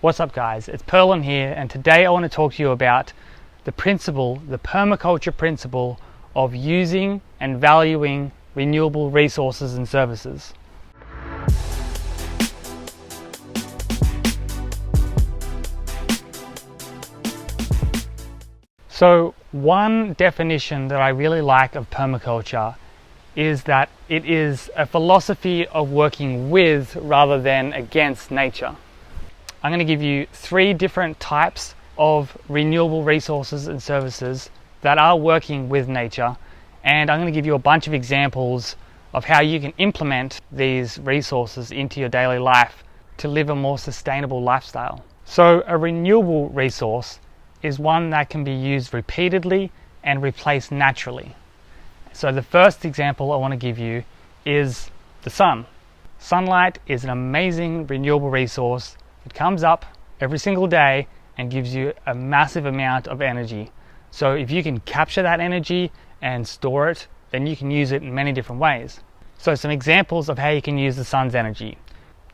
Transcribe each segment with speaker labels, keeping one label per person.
Speaker 1: What's up guys, it's Perlin here, and today I want to talk to you about the permaculture principle of using and valuing renewable resources and services. So one definition that I really like of permaculture is that it is a philosophy of working with rather than against nature. I'm going to give you 3 different types of renewable resources and services that are working with nature, and I'm going to give you a bunch of examples of how you can implement these resources into your daily life to live a more sustainable lifestyle. So a renewable resource is one that can be used repeatedly and replaced naturally. So the first example I want to give you is the sun. Sunlight is an amazing renewable resource. It comes up every single day and gives you a massive amount of energy. So if you can capture that energy and store it, then you can use it in many different ways. So some examples of how you can use the sun's energy.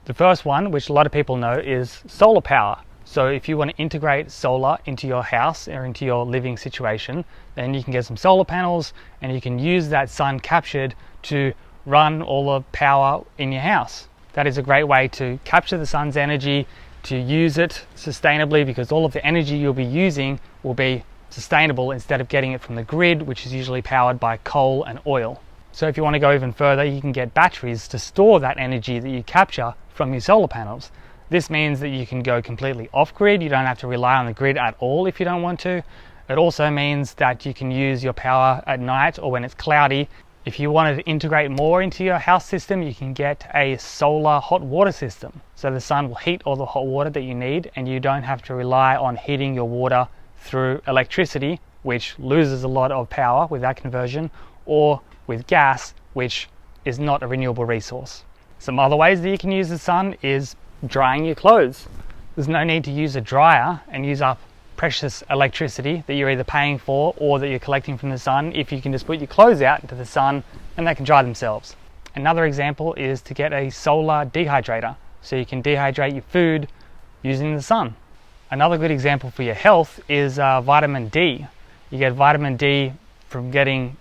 Speaker 1: The first one, which a lot of people know, is solar power. So if you want to integrate solar into your house or into your living situation, then you can get some solar panels and you can use that sun captured to run all the power in your house. That is a great way to capture the sun's energy, to use it sustainably, because all of the energy you'll be using will be sustainable instead of getting it from the grid, which is usually powered by coal and oil. So if you want to go even further, you can get batteries to store that energy that you capture from your solar panels. This means that you can go completely off-grid. You don't have to rely on the grid at all if you don't want to. It also means that you can use your power at night or when it's cloudy. If you wanted to integrate more into your house system, you can get a solar hot water system. So the sun will heat all the hot water that you need, and you don't have to rely on heating your water through electricity, which loses a lot of power with that conversion, or with gas, which is not a renewable resource. Some other ways that you can use the sun is drying your clothes. There's no need to use a dryer and use up precious electricity that you're either paying for or that you're collecting from the sun if you can just put your clothes out into the sun and they can dry themselves. Another example is to get a solar dehydrator, so you can dehydrate your food using the sun. Another good example for your health is vitamin D. You get vitamin D from getting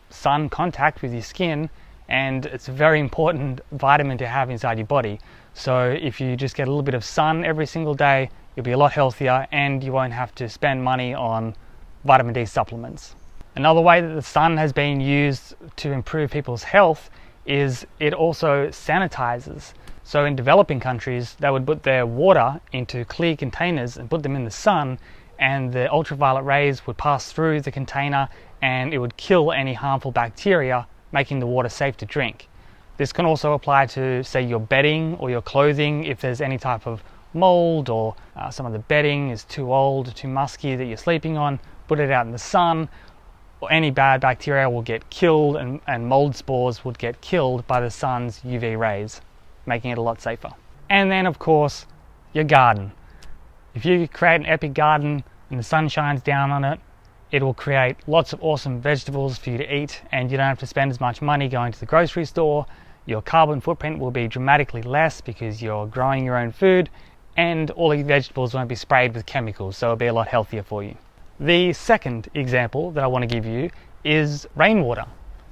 Speaker 1: sun contact with your skin, and it's a very important vitamin to have inside your body. So if you just get a little bit of sun every single day, you'll be a lot healthier and you won't have to spend money on vitamin D supplements. Another way that the sun has been used to improve people's health is it also sanitizes. So in developing countries, they would put their water into clear containers and put them in the sun, and the ultraviolet rays would pass through the container and it would kill any harmful bacteria, making the water safe to drink. This can also apply to, say, your bedding or your clothing. If there's any type of mold or some of the bedding is too old or too musky that you're sleeping on, put it out in the sun, or any bad bacteria will get killed, and mold spores would get killed by the sun's UV rays, making it a lot safer. And then of course, your garden. If you create an epic garden and the sun shines down on it, it will create lots of awesome vegetables for you to eat, and you don't have to spend as much money going to the grocery store. Your carbon footprint will be dramatically less because you're growing your own food, and all your vegetables won't be sprayed with chemicals, so it'll be a lot healthier for you. The second example that I want to give you is rainwater.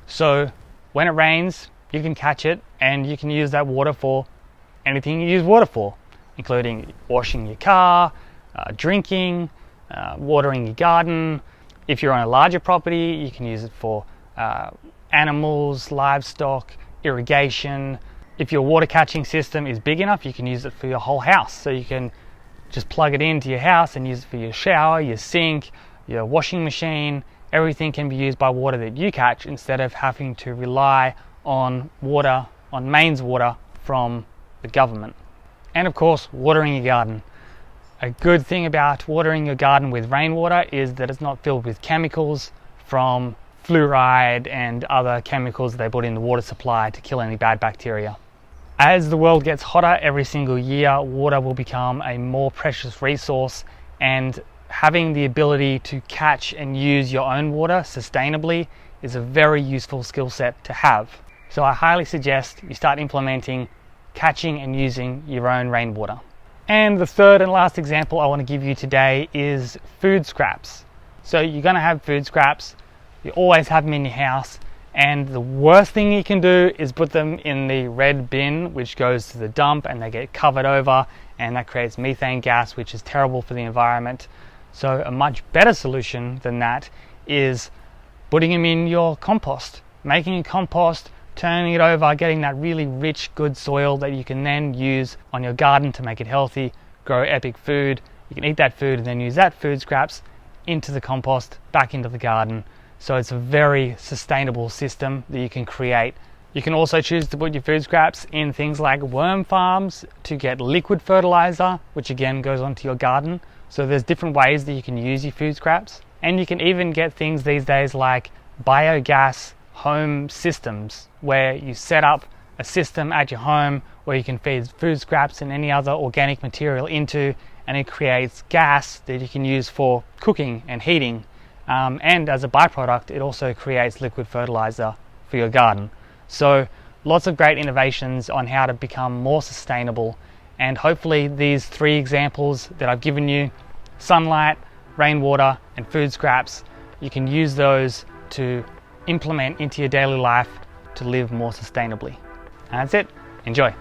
Speaker 1: So when it rains, you can catch it and you can use that water for anything you use water for, including washing your car, drinking, watering your garden. If you're on a larger property, you can use it for animals, livestock, irrigation. If your water catching system is big enough, you can use it for your whole house. So you can just plug it into your house and use it for your shower, your sink, your washing machine. Everything can be used by water that you catch instead of having to rely on water, on mains water from the government. And of course, watering your garden. A good thing about watering your garden with rainwater is that it's not filled with chemicals from fluoride and other chemicals they put in the water supply to kill any bad bacteria. As the world gets hotter every single year, water will become a more precious resource, and having the ability to catch and use your own water sustainably is a very useful skill set to have. So I highly suggest you start implementing catching and using your own rainwater. And the third and last example I want to give you today is food scraps. So you're going to have food scraps, you always have them in your house, and the worst thing you can do is put them in the red bin, which goes to the dump and they get covered over, and that creates methane gas, which is terrible for the environment. So a much better solution than that is putting them in your compost, making a compost, turning it over, getting that really rich, good soil that you can then use on your garden to make it healthy, grow epic food. You can eat that food and then use that food scraps into the compost, back into the garden. So it's a very sustainable system that you can create. You can also choose to put your food scraps in things like worm farms to get liquid fertilizer, which again goes onto your garden. So there's different ways that you can use your food scraps. And you can even get things these days like biogas home systems, where you set up a system at your home where you can feed food scraps and any other organic material into, and it creates gas that you can use for cooking and heating. And as a byproduct, it also creates liquid fertilizer for your garden. So lots of great innovations on how to become more sustainable. And hopefully these three examples that I've given you, sunlight, rainwater, and food scraps, you can use those to implement into your daily life to live more sustainably. And that's it. Enjoy.